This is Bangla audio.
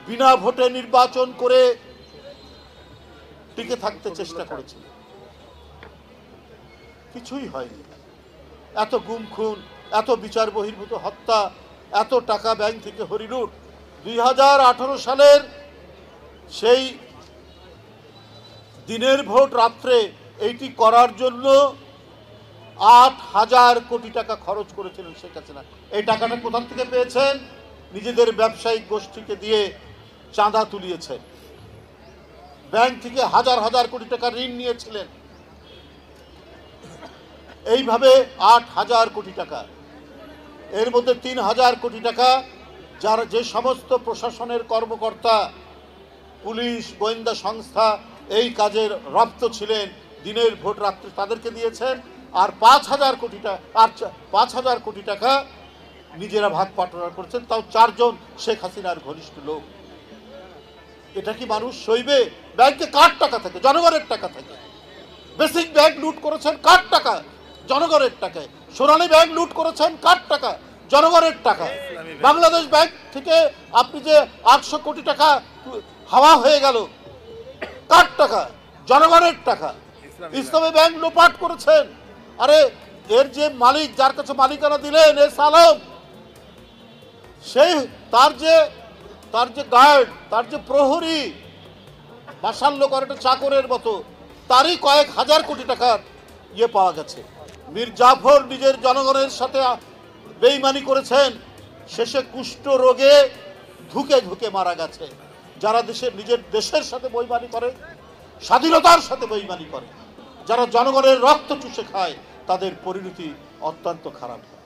বিনা ভোটে নির্বাচন করে টিকে থাকতে চেষ্টা করেছিল, কিছুই হয়নি। এত গুম খুন, এত বিচার বহির্ভূত হত্যা, এত টাকা ব্যাংক থেকে হরিলুট। 2018 সালের সেই দিনের ভোট রাত্রে এইটি করার জন্য 8,000 কোটি টাকা খরচ করেছিলেন শেখ হাসিনা। এই টাকাটা কোথা থেকে পেয়েছেন? নিজেদের ব্যবসায়িক গোষ্ঠীকে দিয়ে চাঁদা তুলিয়েছেন, ব্যাংক থেকে হাজার হাজার কোটি টাকা ঋণ নিয়েছিলেন। এইভাবে 8,000 কোটি টাকা, এর মধ্যে 3,000 কোটি টাকা যারা যে সমস্ত প্রশাসনের কর্মকর্তা, পুলিশ, গোয়েন্দা সংস্থা এই কাজের রপ্ত ছিলেন, দিনের ভোট রাত্রে তাদেরকে দিয়েছেন। আর 5,000 কোটি টাকা, আর 5,000 কোটি টাকা নিজেরা ভাগ বাটোয়ারা করেছেন, তাও 4 জন শেখ হাসিনার ঘনিষ্ঠ লোক। এটা কি মানুষ সইবে? ব্যাংকে কার টাকা থাকে? জনগণের টাকা থাকে। বেসিক ব্যাংক লুট করেছেন কার টাকা? জনগণের টাকায়। সোনালী ব্যাংক লুট করেছেন কার টাকা? জনগণের টাকা। বাংলাদেশ ব্যাংক থেকে আপনি যে 800 কোটি টাকা হাওয়া হয়ে গেল, কার টাকা? জনগণের টাকা। ইসলামী ব্যাংক লোপাট করেছেন। আরে এর যে মালিক, যার কাছে মালিকানা দিলেন, এস আলম, সেই তার যে গার্ড, তার যে প্রহরী, বাসাল্য করে একটা চাকরের মতো, তারই কয়েক হাজার কোটি টাকার পাওয়া গেছে। মীর জাফর নিজের জনগণের সাথে বেইমানি করেছেন, শেষে কুষ্ঠ রোগে ধুকে ধুকে মারা গেছে। যারা নিজের দেশের সাথে বেইমানি করে, স্বাধীনতার সাথে বেইমানি করে, যারা জনগণের রক্ত চুষে খায়, তাদের পরিণতি অত্যন্ত খারাপ হয়।